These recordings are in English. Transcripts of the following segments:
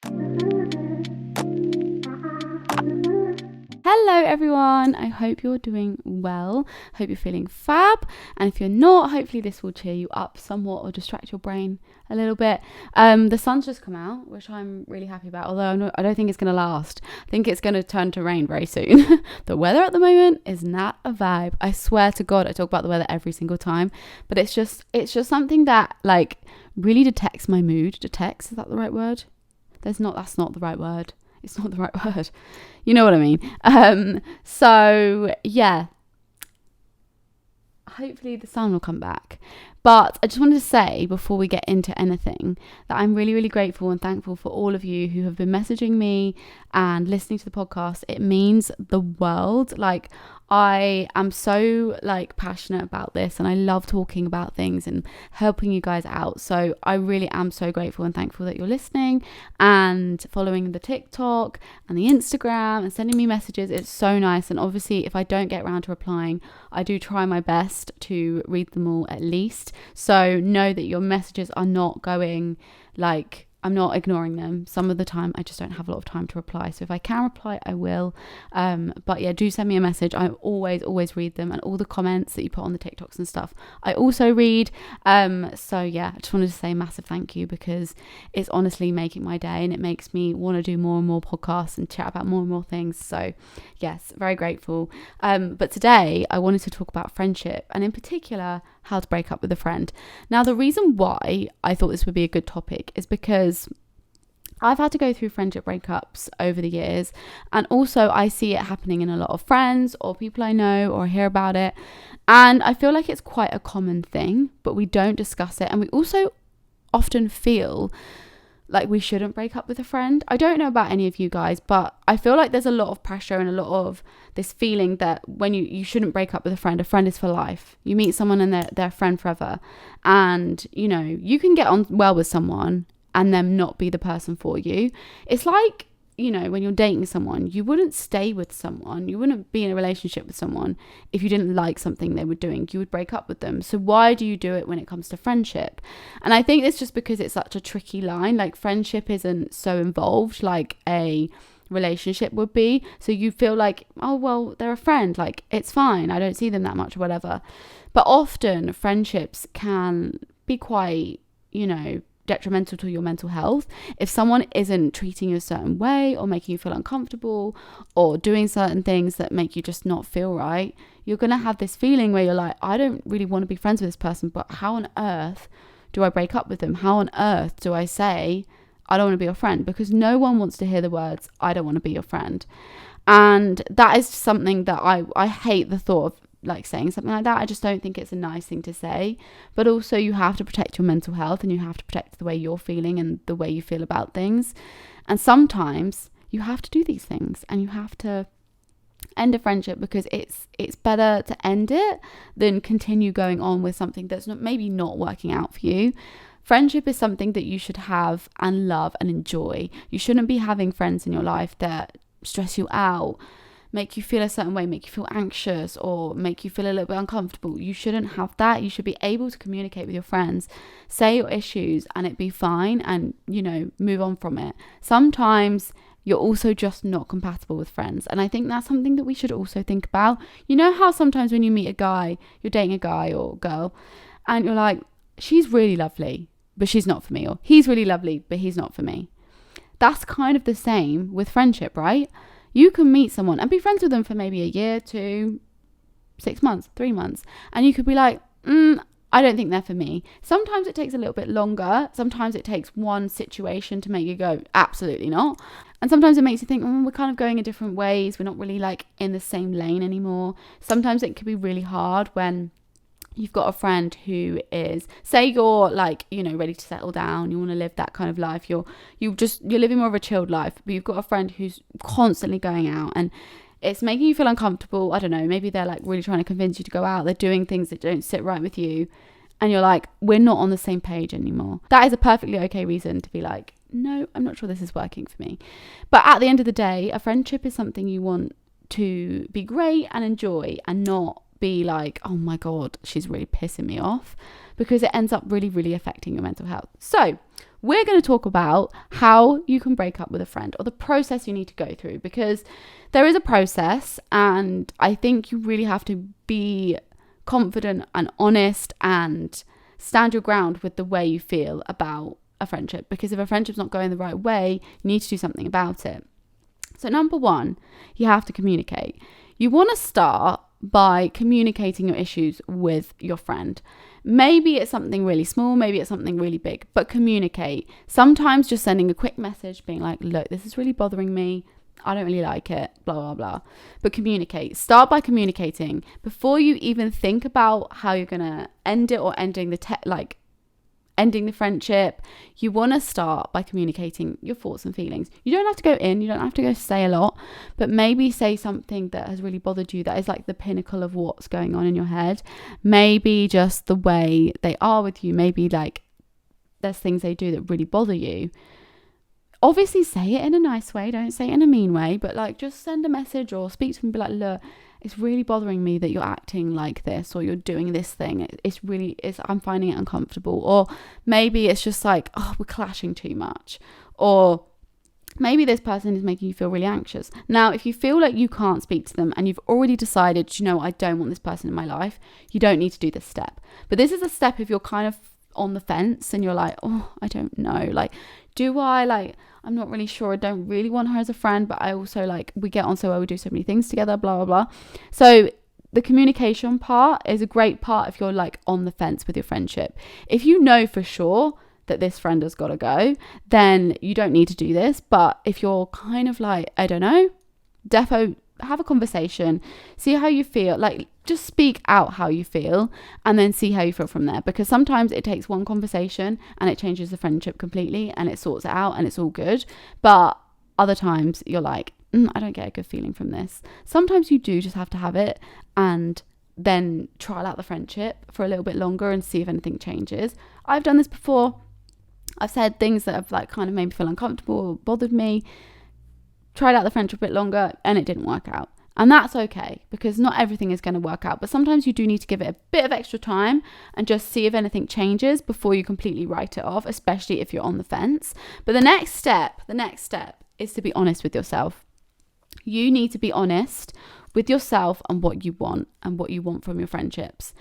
Hello everyone, I hope you're doing well. Hope you're feeling fab, and if you're not, hopefully this will cheer you up somewhat or distract your brain a little bit. The sun's just come out, which I'm really happy about, although I don't think it's going to last. I think it's going to turn to rain very soon. The weather at the moment is not a vibe. I swear to God, I talk about the weather every single time, but it's just something that like really detects my mood. Detects, is that the right word? That's not the right word. It's not the right word. You know what I mean? So yeah, hopefully the sun will come back. But I just wanted to say before we get into anything that I'm really, really grateful and thankful for all of you who have been messaging me and listening to the podcast. It means the world. Like, I am so passionate about this, and I love talking about things and helping you guys out. So I really am so grateful and thankful that you're listening and following the TikTok and the Instagram and sending me messages. It's so nice. And obviously, if I don't get around to replying, I do try my best to read them all at least. So know that your messages are not going I'm not ignoring them. Some of the time I just don't have a lot of time to reply, so if I can reply I will. But yeah, do send me a message. I always read them, and all the comments that you put on the TikToks and stuff I also read. So yeah, I just wanted to say a massive thank you, because it's honestly making my day, and it makes me want to do more and more podcasts and chat about more and more things. So yes, very grateful. But today I wanted to talk about friendship, and in particular how to break up with a friend. Now, the reason why I thought this would be a good topic is because I've had to go through friendship breakups over the years, and also I see it happening in a lot of friends or people I know or hear about it, and I feel like it's quite a common thing, but we don't discuss it, and we also often feel like we shouldn't break up with a friend. I don't know about any of you guys, but I feel like there's a lot of pressure and a lot of this feeling that when you shouldn't break up with a friend is for life. You meet someone and they're a friend forever, and you can get on well with someone and them not be the person for you. It's like, when you're dating someone, you wouldn't stay with someone, you wouldn't be in a relationship with someone if you didn't like something they were doing. You would break up with them. So why do you do it when it comes to friendship? And I think it's just because it's such a tricky line. Like, friendship isn't so involved like a relationship would be. So you feel like, oh, well, they're a friend, like it's fine, I don't see them that much or whatever. But often friendships can be quite, detrimental to your mental health. If someone isn't treating you a certain way or making you feel uncomfortable or doing certain things that make you just not feel right, you're going to have this feeling where you're like, I don't really want to be friends with this person, but how on earth do I break up with them? How on earth do I say I don't want to be your friend? Because no one wants to hear the words, I don't want to be your friend. And that is something that I hate the thought of, saying something like that. I just don't think it's a nice thing to say. But also, you have to protect your mental health, and you have to protect the way you're feeling and the way you feel about things. And sometimes you have to do these things, and you have to end a friendship, because it's better to end it than continue going on with something that's maybe not working out for you. Friendship is something that you should have and love and enjoy. You shouldn't be having friends in your life that stress you out, make you feel a certain way, make you feel anxious, or make you feel a little bit uncomfortable. You shouldn't have that. You should be able to communicate with your friends, say your issues, and it be fine, and move on from it. Sometimes you're also just not compatible with friends, and I think that's something that we should also think about. You know how sometimes when you meet a guy, you're dating a guy or girl, and you're like, she's really lovely, but she's not for me, or he's really lovely, but he's not for me. That's kind of the same with friendship, right? You can meet someone and be friends with them for maybe a year, 2, 6 months, 3 months, and you could be like, I don't think they're for me. Sometimes it takes a little bit longer. Sometimes it takes one situation to make you go, absolutely not. And sometimes it makes you think, we're kind of going in different ways. We're not really in the same lane anymore. Sometimes it can be really hard when you've got a friend who is, say you're ready to settle down, you want to live that kind of life, you're living more of a chilled life, but you've got a friend who's constantly going out and it's making you feel uncomfortable. I don't know, maybe they're really trying to convince you to go out, they're doing things that don't sit right with you, and you're like, we're not on the same page anymore. That is a perfectly okay reason to be like, no, I'm not sure this is working for me. But at the end of the day, a friendship is something you want to be great and enjoy, and not be like, oh my God, she's really pissing me off, because it ends up really, really affecting your mental health. So we're going to talk about how you can break up with a friend, or the process you need to go through, because there is a process, and I think you really have to be confident and honest and stand your ground with the way you feel about a friendship, because if a friendship's not going the right way, you need to do something about it. So number one, you have to communicate. You want to start by communicating your issues with your friend. Maybe it's something really small, maybe it's something really big, but communicate. Sometimes just sending a quick message being like, look, this is really bothering me, I don't really like it, blah, blah, blah. But communicate. Start by communicating. Before you even think about how you're going to end it, or ending the friendship, you want to start by communicating your thoughts and feelings. You don't have to go in, you don't have to go say a lot, but maybe say something that has really bothered you, that is like the pinnacle of what's going on in your head. Maybe just the way they are with you, maybe like there's things they do that really bother you. Obviously say it in a nice way, don't say it in a mean way, but like just send a message or speak to them and be like, look, it's really bothering me that you're acting like this, or you're doing this thing. I'm finding it uncomfortable. Or maybe it's just like, oh, we're clashing too much. Or maybe this person is making you feel really anxious. Now, if you feel like you can't speak to them and you've already decided, I don't want this person in my life, you don't need to do this step. But this is a step if you're kind of on the fence and you're like, oh, I don't know, like, do I, like, I'm not really sure, I don't really want her as a friend, but I also, like, we get on so well, we do so many things together, blah blah blah. So the communication part is a great part if you're like on the fence with your friendship. If you know for sure that this friend has got to go, then you don't need to do this. But if you're kind of like, I don't know, defo have a conversation, see how you feel, like just speak out how you feel, and then see how you feel from there, because sometimes it takes one conversation and it changes the friendship completely and it sorts it out and it's all good. But other times you're like, I don't get a good feeling from this. Sometimes you do just have to have it and then trial out the friendship for a little bit longer and see if anything changes. I've done this before. I've said things that have like kind of made me feel uncomfortable or bothered me, tried out the friendship a bit longer, and it didn't work out. And that's okay, because not everything is going to work out. But sometimes you do need to give it a bit of extra time and just see if anything changes before you completely write it off, especially if you're on the fence. But the next step is to be honest with yourself. You need to be honest with yourself and what you want from your friendships.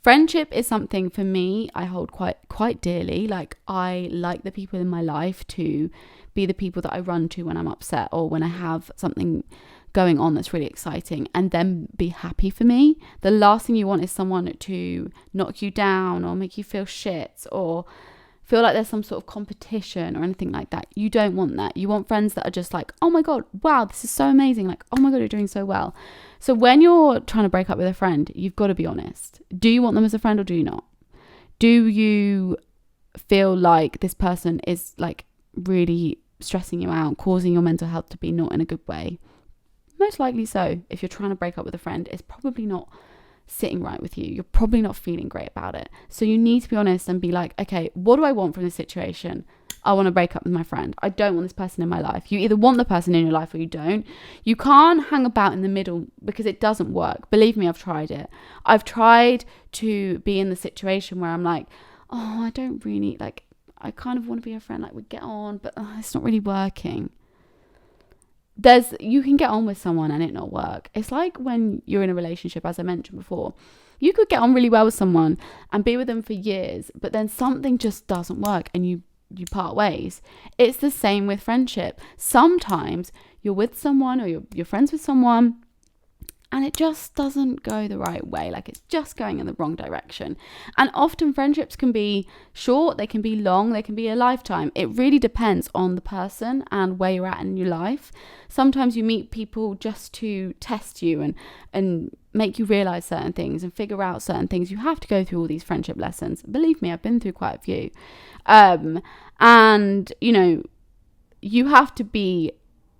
Friendship is something, for me, I hold quite dearly. Like, I like the people in my life to be the people that I run to when I'm upset, or when I have something going on that's really exciting, and then be happy for me. The last thing you want is someone to knock you down or make you feel shit or feel like there's some sort of competition or anything like that. You don't want that. You want friends that are just like, oh my God, wow, this is so amazing. Like, oh my God, you're doing so well. So when you're trying to break up with a friend, you've got to be honest. Do you want them as a friend or do you not? Do you feel like this person is like really stressing you out, causing your mental health to be not in a good way? Most likely so. If you're trying to break up with a friend, it's probably not sitting right with you. You're probably not feeling great about it. So you need to be honest and be like, okay, what do I want from this situation? I want to break up with my friend. I don't want this person in my life. You either want the person in your life or you don't. You can't hang about in the middle, because it doesn't work. Believe me, I've tried it. I've tried to be in the situation where I'm like, oh, I don't really, like, I kind of want to be a friend, like we get on, but it's not really working. You can get on with someone and it not work. It's like when you're in a relationship, as I mentioned before, you could get on really well with someone and be with them for years, but then something just doesn't work and you part ways. It's the same with friendship. Sometimes you're with someone, or you're friends with someone, and it just doesn't go the right way. Like, it's just going in the wrong direction. And often friendships can be short, they can be long, they can be a lifetime. It really depends on the person and where you're at in your life. Sometimes you meet people just to test you and make you realize certain things and figure out certain things. You have to go through all these friendship lessons. Believe me, I've been through quite a few. And, you have to be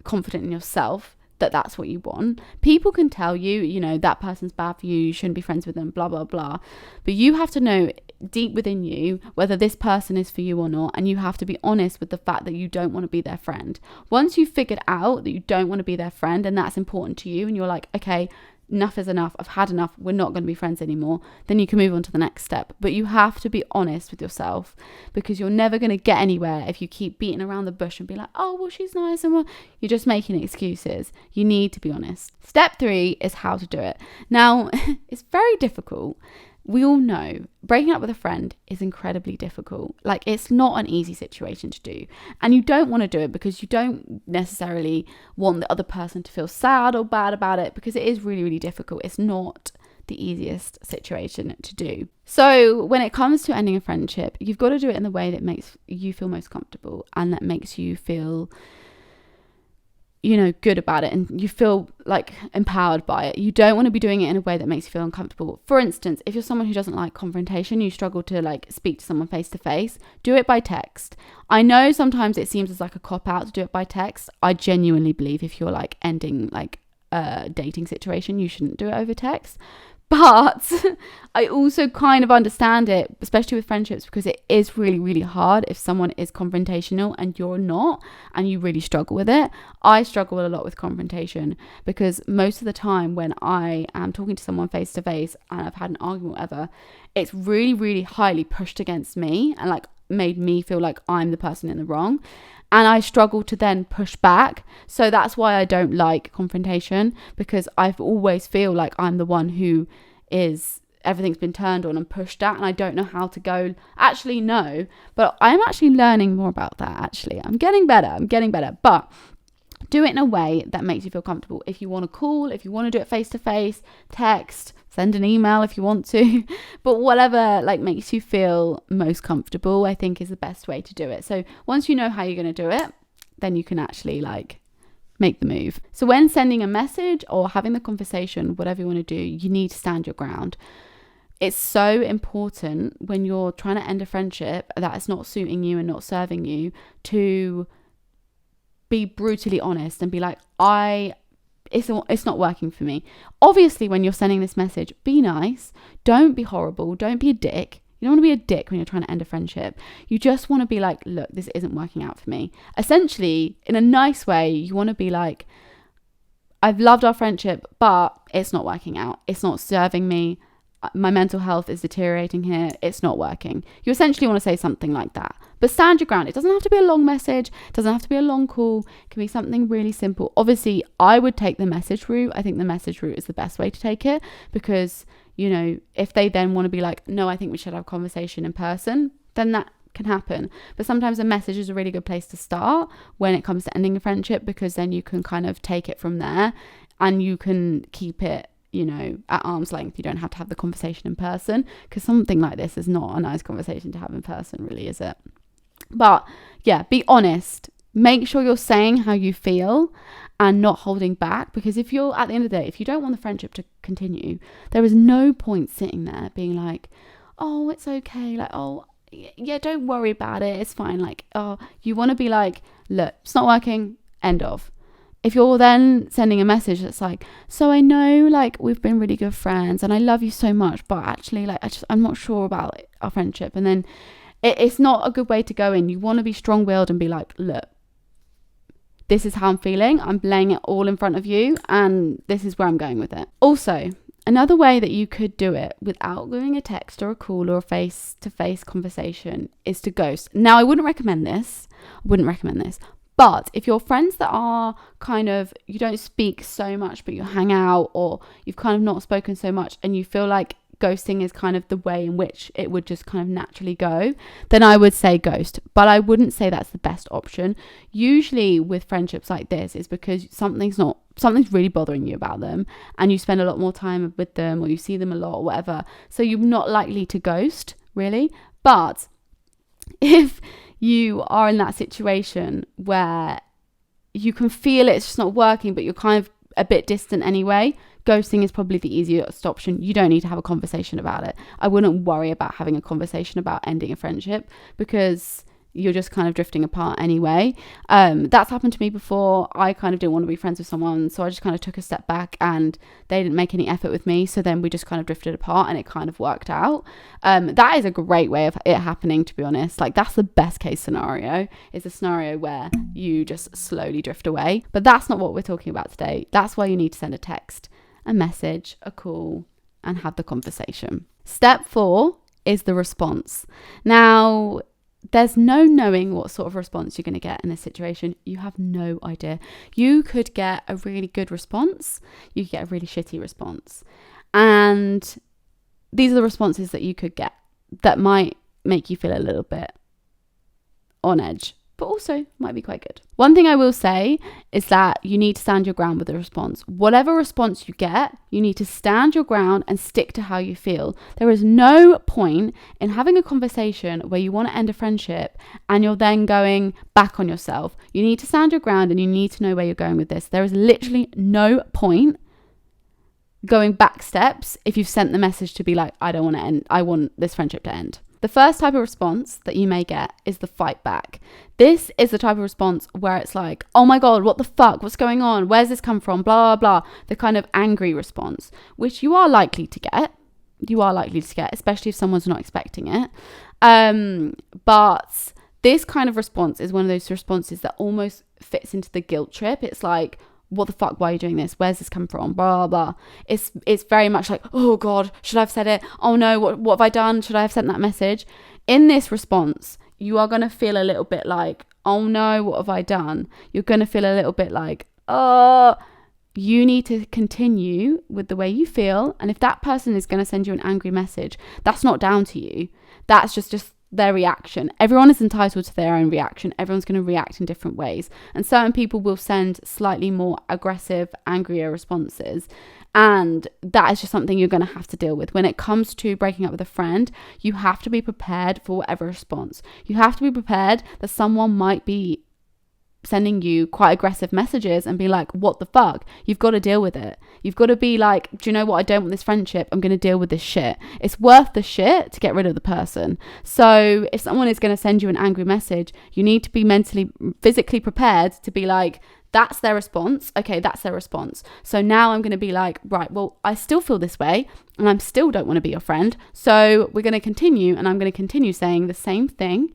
confident in yourself that that's what you want. People can tell you, that person's bad for you, you shouldn't be friends with them, blah, blah, blah. But you have to know deep within you whether this person is for you or not. And you have to be honest with the fact that you don't want to be their friend. Once you've figured out that you don't want to be their friend and that's important to you, and you're like, okay, enough is enough, I've had enough, we're not going to be friends anymore, then you can move on to the next step. But you have to be honest with yourself, because you're never going to get anywhere if you keep beating around the bush and be like, oh, well, she's nice, and well, you're just making excuses. You need to be honest. Step 3 is how to do it. Now, it's very difficult. We all know breaking up with a friend is incredibly difficult. Like, it's not an easy situation to do. And you don't want to do it because you don't necessarily want the other person to feel sad or bad about it, because it is really, really difficult. It's not the easiest situation to do. So when it comes to ending a friendship, you've got to do it in the way that makes you feel most comfortable and that makes you feel, you know, good about it, and you feel like empowered by it. You don't want to be doing it in a way that makes you feel uncomfortable. For instance, if you're someone who doesn't like confrontation, you struggle to like speak to someone face to face, do it by text. I know sometimes it seems as like a cop out to do it by text. I genuinely believe if you're like ending like a dating situation, you shouldn't do it over text. But I also kind of understand it, especially with friendships, because it is really, really hard if someone is confrontational and you're not, and you really struggle with it. I struggle a lot with confrontation because most of the time when I am talking to someone face to face and I've had an argument or whatever, it's really, really highly pushed against me and like made me feel like I'm the person in the wrong. And I struggle to then push back. So that's why I don't like confrontation, because I always feel like I'm the one who is, everything's been turned on and pushed at, and I don't know how to go, actually, no. But I'm actually learning more about that, actually. I'm getting better. But do it in a way that makes you feel comfortable. If you want to call, if you want to do it face to face, text, send an email if you want to, but whatever like makes you feel most comfortable, I think is the best way to do it. So once you know how you're going to do it, then you can actually like make the move. So when sending a message or having the conversation, whatever you want to do, you need to stand your ground. It's so important when you're trying to end a friendship that it's not suiting you and not serving you, to be brutally honest and be like, it's not working for me. Obviously, when you're sending this message, be nice. Don't be horrible. Don't be a dick. You don't want to be a dick when you're trying to end a friendship. You just want to be like, look, this isn't working out for me. Essentially, in a nice way, you want to be like, I've loved our friendship, but it's not working out. It's not serving me. My mental health is deteriorating here. It's not working. You essentially want to say something like that. But stand your ground. It doesn't have to be a long message. It doesn't have to be a long call. It can be something really simple. Obviously, I would take the message route. I think the message route is the best way to take it, because, you know, if they then want to be like, no, I think we should have a conversation in person, then that can happen. But sometimes a message is a really good place to start when it comes to ending a friendship, because then you can kind of take it from there and you can keep it, you know, at arm's length. You don't have to have the conversation in person, because something like this is not a nice conversation to have in person, really, is it? But yeah, be honest. Make sure you're saying how you feel and not holding back, because if you're, at the end of the day, if you don't want the friendship to continue, there is no point sitting there being like, oh, it's okay, like, oh yeah, don't worry about it, it's fine. Like, oh, you want to be like, look, it's not working, end of. If you're then sending a message that's like, so I know like we've been really good friends and I love you so much, but actually like I'm not sure about our friendship, and then it's not a good way to go in. You want to be strong-willed and be like, look, this is how I'm feeling. I'm laying it all in front of you, and this is where I'm going with it. Also, another way that you could do it without doing a text or a call or a face-to-face conversation is to ghost. Now, I wouldn't recommend this. But if you're friends that are kind of, you don't speak so much, but you hang out, or you've kind of not spoken so much, and you feel like ghosting is kind of the way in which it would just kind of naturally go, then I would say ghost. But I wouldn't say that's the best option. Usually with friendships like this, it's because something's really bothering you about them, and you spend a lot more time with them, or you see them a lot or whatever. So you're not likely to ghost, really. But if you are in that situation where you can feel it's just not working, but you're kind of a bit distant anyway, ghosting is probably the easiest option. You don't need to have a conversation about it. I wouldn't worry about having a conversation about ending a friendship, because you're just kind of drifting apart anyway. That's happened to me before. I kind of didn't want to be friends with someone, so I just kind of took a step back, and they didn't make any effort with me, so then we just kind of drifted apart, and it kind of worked out. That is a great way of it happening, to be honest. Like, that's the best case scenario, is a scenario where you just slowly drift away. But that's not what we're talking about today. That's why you need to send a text. a message, a call, and have the conversation. Step 4 is the response. Now, there's no knowing what sort of response you're going to get in this situation. You have no idea. You could get a really good response. You could get a really shitty response. And these are the responses that you could get that might make you feel a little bit on edge, but also might be quite good. One thing I will say is that you need to stand your ground with the response. Whatever response you get, you need to stand your ground and stick to how you feel. There is no point in having a conversation where you want to end a friendship and you're then going back on yourself. You need to stand your ground and you need to know where you're going with this. There is literally no point going back steps if you've sent the message to be like, I don't want to end, I want this friendship to end. The first type of response that you may get is the fight back. This is the type of response where it's like, oh my God, what the fuck? What's going on? Where's this come from? Blah, blah, blah. The kind of angry response, which you are likely to get. You are likely to get, especially if someone's not expecting it. But this kind of response is one of those responses that almost fits into the guilt trip. It's like, what the fuck, why are you doing this? Where's this come from? Blah, blah, blah. It's very much like, oh God, should I have said it? Oh no, what have I done? Should I have sent that message? In this response, you are going to feel a little bit like, oh no, what have I done? You're going to feel a little bit like, oh, you need to continue with the way you feel. And if that person is going to send you an angry message, that's not down to you. That's just their reaction. Everyone is entitled to their own reaction. Everyone's going to react in different ways. And certain people will send slightly more aggressive, angrier responses. And that is just something you're going to have to deal with. When it comes to breaking up with a friend, you have to be prepared for whatever response. You have to be prepared that someone might be sending you quite aggressive messages and be like, what the fuck? You've got to deal with it. You've got to be like, do you know what? I don't want this friendship. I'm going to deal with this shit. It's worth the shit to get rid of the person. So if someone is going to send you an angry message, you need to be physically prepared to be like, that's their response. Okay, that's their response. So now I'm going to be like, right, well, I still feel this way and I still don't want to be your friend. So we're going to continue, and I'm going to continue saying the same thing.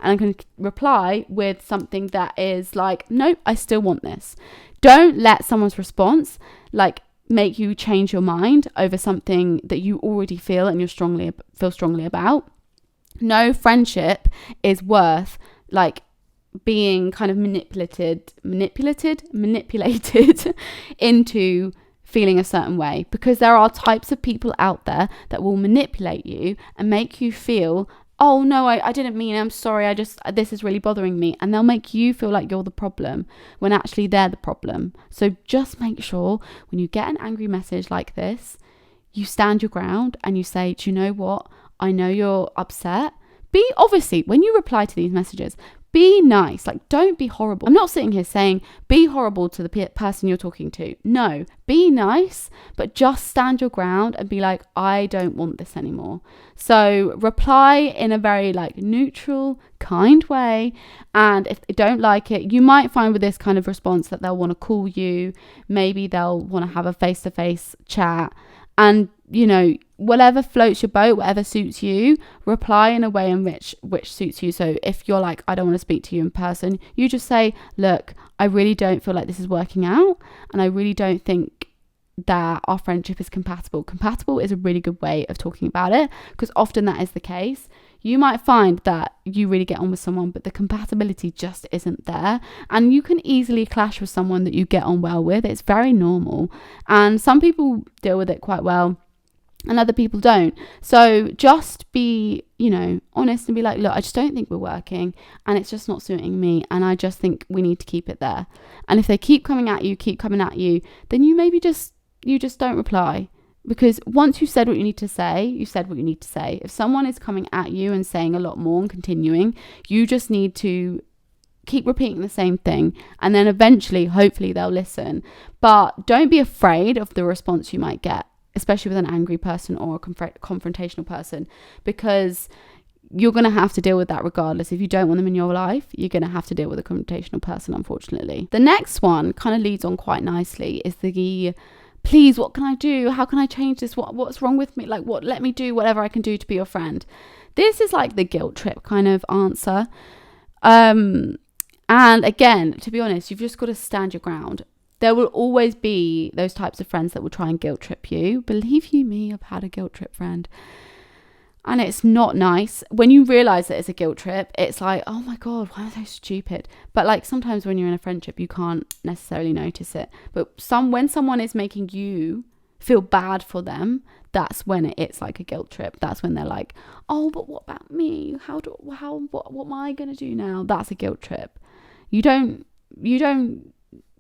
And I'm going to reply with something that is like, nope, I still want this. Don't let someone's response like make you change your mind over something that you already feel and feel strongly about. No friendship is worth like being kind of manipulated into feeling a certain way, because there are types of people out there that will manipulate you and make you feel, oh no, I didn't mean it, I'm sorry, this is really bothering me. And they'll make you feel like you're the problem when actually they're the problem. So just make sure when you get an angry message like this, you stand your ground and you say, do you know what? I know you're upset. Obviously, when you reply to these messages, be nice. Like, don't be horrible. I'm not sitting here saying be horrible to the person you're talking to. No, be nice, but just stand your ground and be like, I don't want this anymore. So reply in a very like neutral, kind way. And if they don't like it, you might find with this kind of response that they'll want to call you. Maybe they'll want to have a face-to-face chat. And, you know, whatever floats your boat, whatever suits you, reply in a way in which suits you. So if you're like, I don't want to speak to you in person, you just say, look, I really don't feel like this is working out. And I really don't think that our friendship is compatible. Compatible is a really good way of talking about it, because often that is the case. You might find that you really get on with someone, but the compatibility just isn't there. And you can easily clash with someone that you get on well with. It's very normal. And some people deal with it quite well and other people don't. So just be, honest and be like, look, I just don't think we're working and it's just not suiting me. And I just think we need to keep it there. And if they keep coming at you, then you maybe just don't reply. Because once you said what you need to say, you said what you need to say. If someone is coming at you and saying a lot more and continuing, you just need to keep repeating the same thing. And then eventually, hopefully, they'll listen. But don't be afraid of the response you might get, especially with an angry person or a confrontational person, because you're going to have to deal with that regardless. If you don't want them in your life, you're going to have to deal with a confrontational person, unfortunately. The next one kind of leads on quite nicely is the please, what can I do? How can I change this? What's wrong with me? Like, let me do whatever I can do to be your friend. This is like the guilt trip kind of answer. And again, to be honest, you've just got to stand your ground. There will always be those types of friends that will try and guilt trip you. Believe you me, I've had a guilt trip friend. And it's not nice. When you realise that it's a guilt trip, it's like, oh my God, why am I so stupid? But like sometimes when you're in a friendship, you can't necessarily notice it. But when someone is making you feel bad for them, that's when it's like a guilt trip. That's when they're like, oh, but what about me? What am I going to do now? That's a guilt trip.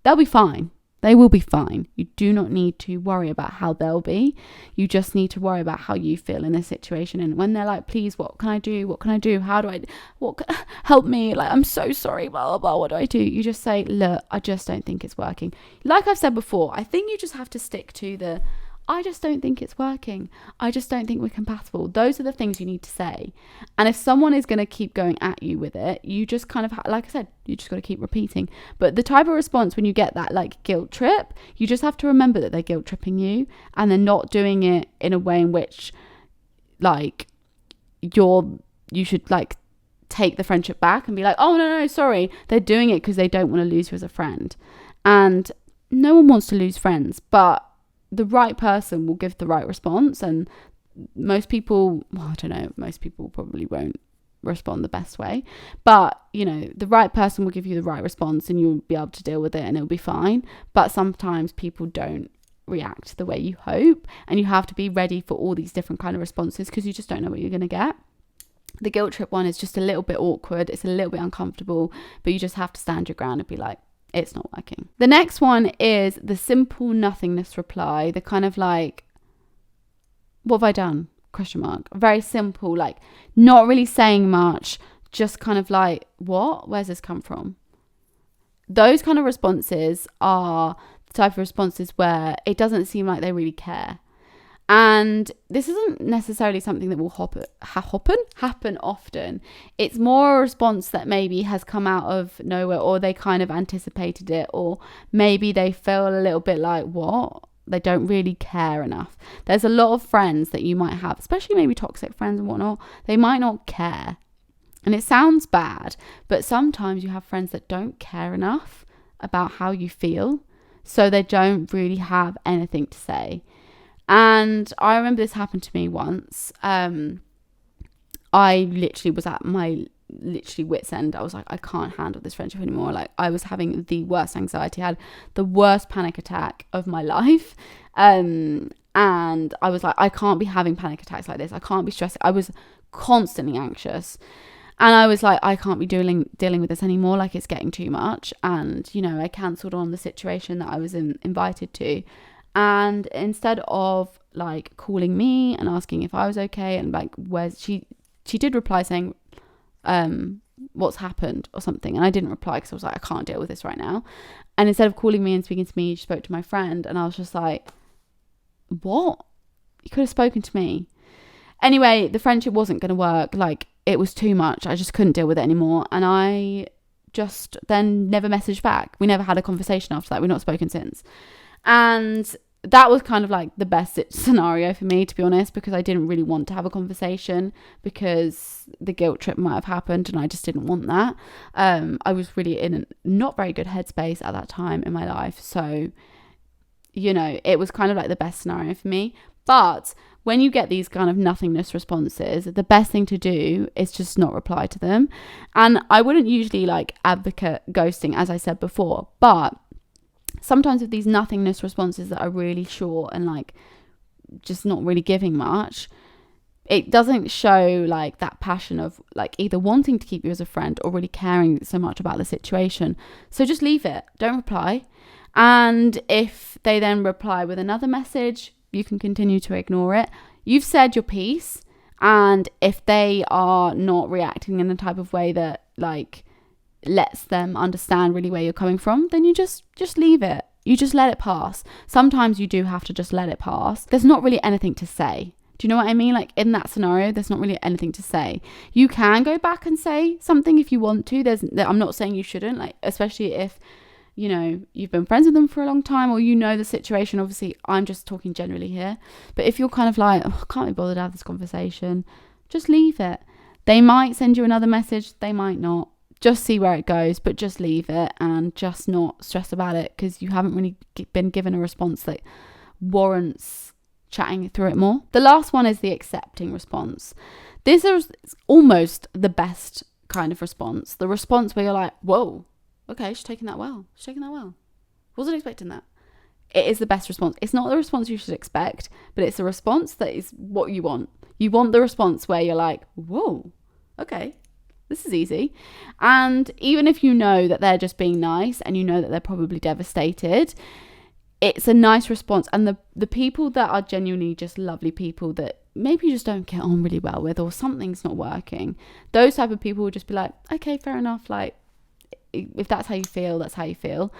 They'll be fine. They will be fine. You do not need to worry about how they'll be. You just need to worry about how you feel in this situation. And when they're like, please, what can I do? What can I do? Help me? Like, I'm so sorry, blah, blah, blah. What do I do? You just say, look, I just don't think it's working. Like I've said before, I think you just have to stick to I just don't think it's working. I just don't think we're compatible. Those are the things you need to say. And if someone is going to keep going at you with it, you just kind of, like I said, you just got to keep repeating. But the type of response when you get that like guilt trip, you just have to remember that they're guilt tripping you and they're not doing it in a way in which like you should like take the friendship back and be like, oh no, sorry. They're doing it because they don't want to lose you as a friend. And no one wants to lose friends, but the right person will give the right response. And most people, I don't know, most people probably won't respond the best way, but the right person will give you the right response and you'll be able to deal with it and it'll be fine. But sometimes people don't react the way you hope, and you have to be ready for all these different kind of responses because you just don't know what you're going to get. The guilt trip one is just a little bit awkward, it's a little bit uncomfortable, but you just have to stand your ground and be like, it's not working. The next one is the simple nothingness reply. The kind of like, what have I done? ? Very simple, like not really saying much, just kind of like, what? Where's this come from? Those kind of responses are the type of responses where it doesn't seem like they really care. And this isn't necessarily something that will happen often. It's more a response that maybe has come out of nowhere, or they kind of anticipated it, or maybe they feel a little bit like, what? They don't really care enough. There's a lot of friends that you might have, especially maybe toxic friends and whatnot. They might not care. And it sounds bad, but sometimes you have friends that don't care enough about how you feel. So they don't really have anything to say. And I remember this happened to me once. I literally was at my wit's end. I was like, I can't handle this friendship anymore. Like, I was having the worst anxiety. I had the worst panic attack of my life. And I was like, I can't be having panic attacks like this. I can't be stressed. I was constantly anxious. And I was like, I can't be dealing with this anymore. Like, it's getting too much. And, I cancelled on the situation that I was invited to. And instead of like calling me and asking if I was okay and like she did reply saying what's happened or something, and I didn't reply because I was like, I can't deal with this right now. And instead of calling me and speaking to me, she spoke to my friend, and I was just like, what? You could have spoken to me. Anyway, the friendship wasn't going to work. Like, it was too much. I just couldn't deal with it anymore, and I just then never messaged back. We never had a conversation after that. We've not spoken since. And that was kind of like the best scenario for me, to be honest, because I didn't really want to have a conversation because the guilt trip might have happened and I just didn't want that. I was really in a not very good headspace at that time in my life. So, it was kind of like the best scenario for me. But when you get these kind of nothingness responses, the best thing to do is just not reply to them. And I wouldn't usually like advocate ghosting, as I said before, but sometimes with these nothingness responses that are really short and like just not really giving much, it doesn't show like that passion of like either wanting to keep you as a friend or really caring so much about the situation. So just leave it. Don't reply. And if they then reply with another message, you can continue to ignore it. You've said your piece. And if they are not reacting in the type of way that like lets them understand really where you're coming from, then you just leave it. You just let it pass. Sometimes you do have to just let it pass. There's not really anything to say. Do you know what I mean? Like, in that scenario, there's not really anything to say. You can go back and say something if you want to. I'm not saying you shouldn't, like, especially if you've been friends with them for a long time, or the situation. Obviously, I'm just talking generally here. But if you're kind of like, I can't be bothered to have this conversation, just leave it. They might send you another message. They might not. just see where it goes, but just leave it and just not stress about it, because you haven't really been given a response that warrants chatting through it more. The last one is the accepting response. This is almost the best kind of response. The response where you're like, whoa, okay, she's taking that well. Wasn't expecting that. It is the best response. It's not the response you should expect, but it's a response that is what you want. You want the response where you're like, whoa, okay, this is easy. And even if you know that they're just being nice and you know that they're probably devastated, it's a nice response. And the people that are genuinely just lovely people that maybe you just don't get on really well with, or something's not working, those type of people will just be like, okay, fair enough. Like, if that's how you feel, that's how you feel.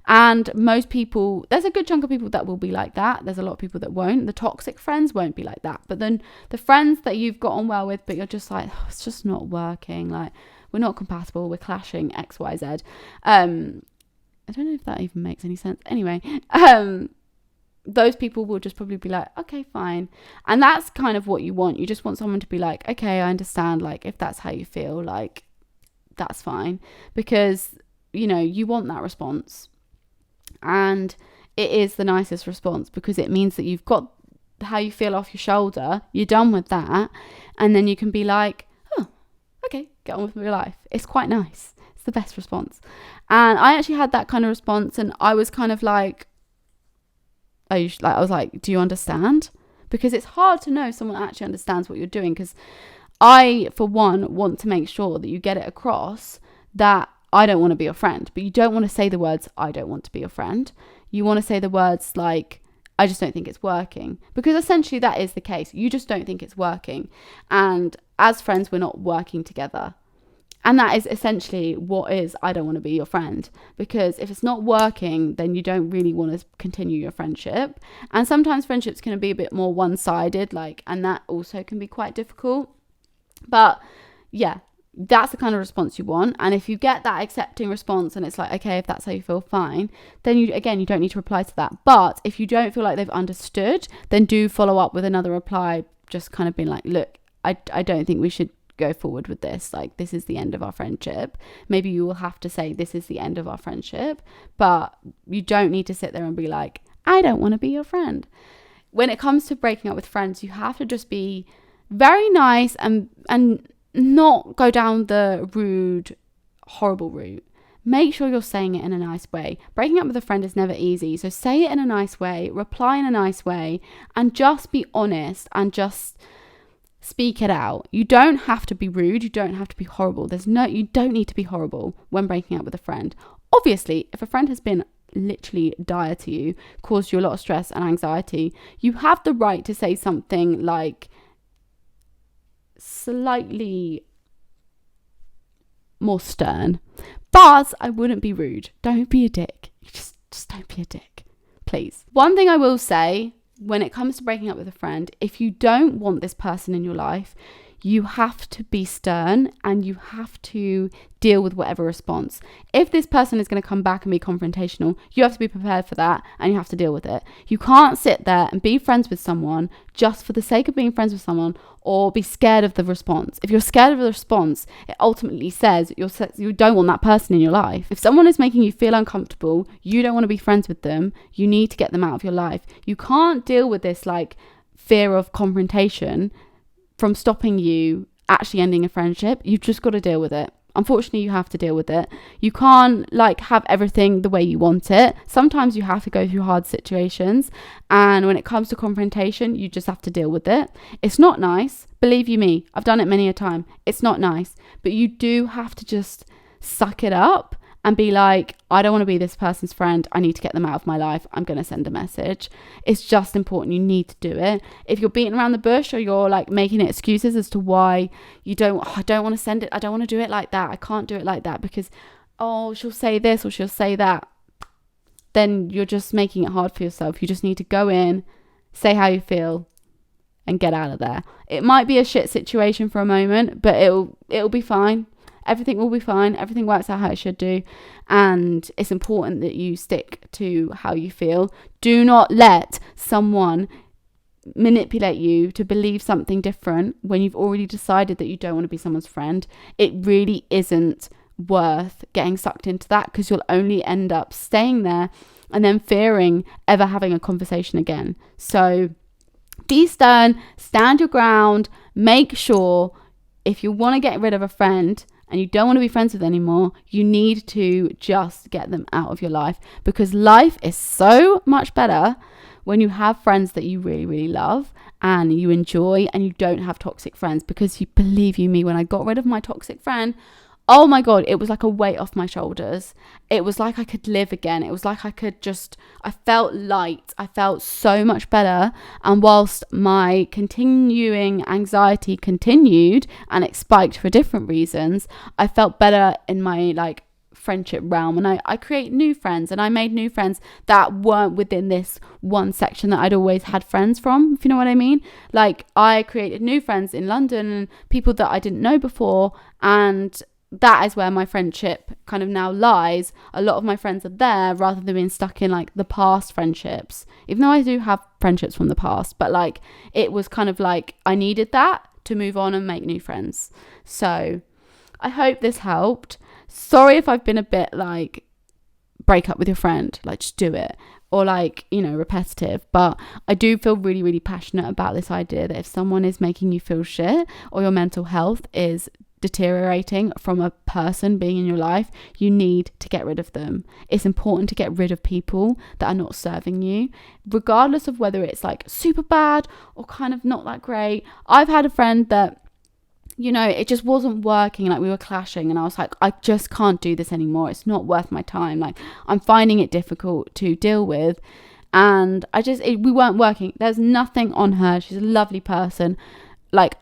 And most people, there's a good chunk of people that will be like that. There's a lot of people that won't. The toxic friends won't be like that. But then the friends that you've got on well with, but you're just like, oh, it's just not working. Like, we're not compatible. We're clashing X, Y, Z. I don't know if that even makes any sense. Anyway, those people will just probably be like, okay, fine. And that's kind of what you want. You just want someone to be like, okay, I understand. Like, if that's how you feel, like, that's fine. Because, you know, you want that response. And it is the nicest response, because it means that you've got how you feel off your shoulder. You're done with that. And then you can be like, oh, okay, get on with your life. It's quite nice. It's the best response. And I actually had that kind of response, and I was kind of like, I was like, do you understand? Because it's hard to know if someone actually understands what you're doing, because I, for one, want to make sure that you get it across that I don't want to be your friend. But you don't want to say the words, I don't want to be your friend. You want to say the words like, I just don't think it's working. Because essentially that is the case. You just don't think it's working. And as friends, we're not working together. And that is essentially what is, I don't want to be your friend. Because if it's not working, then you don't really want to continue your friendship. And sometimes friendships can be a bit more one-sided, and that also can be quite difficult. But yeah, that's the kind of response you want. And if you get that accepting response and it's like, okay, if that's how you feel, fine, then you don't need to reply to that. But if you don't feel like they've understood, then do follow up with another reply, just kind of being like, look, I don't think we should go forward with this. Like, this is the end of our friendship. Maybe you will have to say this is the end of our friendship, but you don't need to sit there and be like, I don't want to be your friend. When it comes to breaking up with friends, you have to just be very nice and not go down the rude, horrible route. Make sure you're saying it in a nice way. Breaking up with a friend is never easy. So say it in a nice way, reply in a nice way, and just be honest and just speak it out. You don't have to be rude. You don't have to be horrible. You don't need to be horrible when breaking up with a friend. Obviously, if a friend has been literally dire to you, caused you a lot of stress and anxiety, you have the right to say something like slightly more stern, but I wouldn't be rude. Don't be a dick. Just don't be a dick, please. One thing I will say when it comes to breaking up with a friend, if you don't want this person in your life, you have to be stern and you have to deal with whatever response. If this person is going to come back and be confrontational, you have to be prepared for that and you have to deal with it. You can't sit there and be friends with someone just for the sake of being friends with someone or be scared of the response. If you're scared of the response, it ultimately says you don't want that person in your life. If someone is making you feel uncomfortable, you don't want to be friends with them, you need to get them out of your life. You can't deal with this fear of confrontation from stopping you actually ending a friendship. You've just got to deal with it. Unfortunately, you have to deal with it. You can't have everything the way you want it. Sometimes you have to go through hard situations. And when it comes to confrontation, you just have to deal with it. It's not nice. Believe you me, I've done it many a time. It's not nice. But you do have to just suck it up and be like, I don't want to be this person's friend. I need to get them out of my life. I'm going to send a message. It's just important. You need to do it. If you're beating around the bush or you're making excuses as to why I don't want to send it. I don't want to do it like that. I can't do it like that because, she'll say this or she'll say that. Then you're just making it hard for yourself. You just need to go in, say how you feel and get out of there. It might be a shit situation for a moment, but it'll be fine. Everything will be fine. Everything works out how it should do. And it's important that you stick to how you feel. Do not let someone manipulate you to believe something different when you've already decided that you don't want to be someone's friend. It really isn't worth getting sucked into that, because you'll only end up staying there and then fearing ever having a conversation again. So be stern, stand your ground, make sure if you want to get rid of a friend and you don't want to be friends with them anymore, you need to just get them out of your life, because life is so much better when you have friends that you really, really love and you enjoy, and you don't have toxic friends. Because you believe you me, when I got rid of my toxic friend, oh my God, it was like a weight off my shoulders. It was like I could live again. It was like I felt light. I felt so much better. And whilst my continuing anxiety continued and it spiked for different reasons, I felt better in my friendship realm, and I create new friends, and I made new friends that weren't within this one section that I'd always had friends from, if you know what I mean. I created new friends in London and people that I didn't know before, and that is where my friendship kind of now lies. A lot of my friends are there rather than being stuck in the past friendships, even though I do have friendships from the past, but it was kind of I needed that to move on and make new friends. So I hope this helped. Sorry if I've been a bit break up with your friend, just do it, or repetitive, but I do feel really, really passionate about this idea that if someone is making you feel shit, or your mental health is deteriorating from a person being in your life, you need to get rid of them. It's important to get rid of people that are not serving you, regardless of whether it's super bad or kind of not that great. I've had a friend that, it just wasn't working, we were clashing, and I was I just can't do this anymore. It's not worth my time. I'm finding it difficult to deal with, and we weren't working. There's nothing on her. She's a lovely person.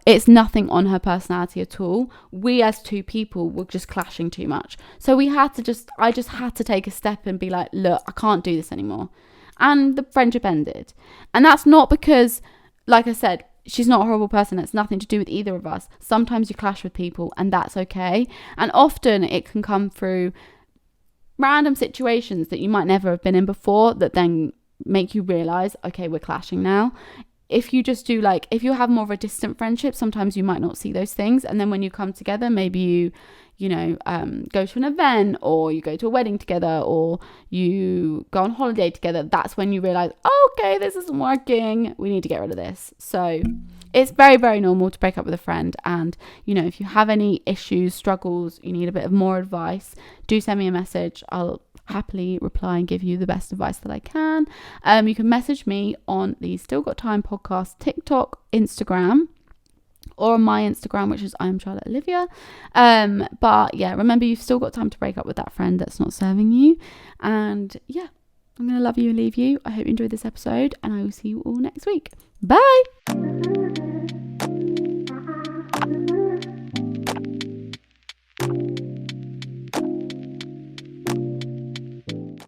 It's nothing on her personality at all. We as two people were just clashing too much. So I just had to take a step and be look, I can't do this anymore. And the friendship ended. And that's not because, like I said, she's not a horrible person. It's nothing to do with either of us. Sometimes you clash with people, and that's okay. And often it can come through random situations that you might never have been in before, that then make you realize, okay, we're clashing now. If you just do if you have more of a distant friendship, sometimes you might not see those things, and then when you come together, maybe you go to an event, or you go to a wedding together, or you go on holiday together, that's when you realize, okay, this isn't working, we need to get rid of this. So it's very, very normal to break up with a friend, and if you have any issues, struggles, you need a bit of more advice, do send me a message. I'll happily reply and give you the best advice that I can. You can message me on the Still Got Time podcast TikTok, Instagram, or on my Instagram, which is I'm Charlotte Olivia. But yeah, remember, you've still got time to break up with that friend that's not serving you. And yeah, I'm gonna love you and leave you. I hope you enjoyed this episode, and I will see you all next week. Bye.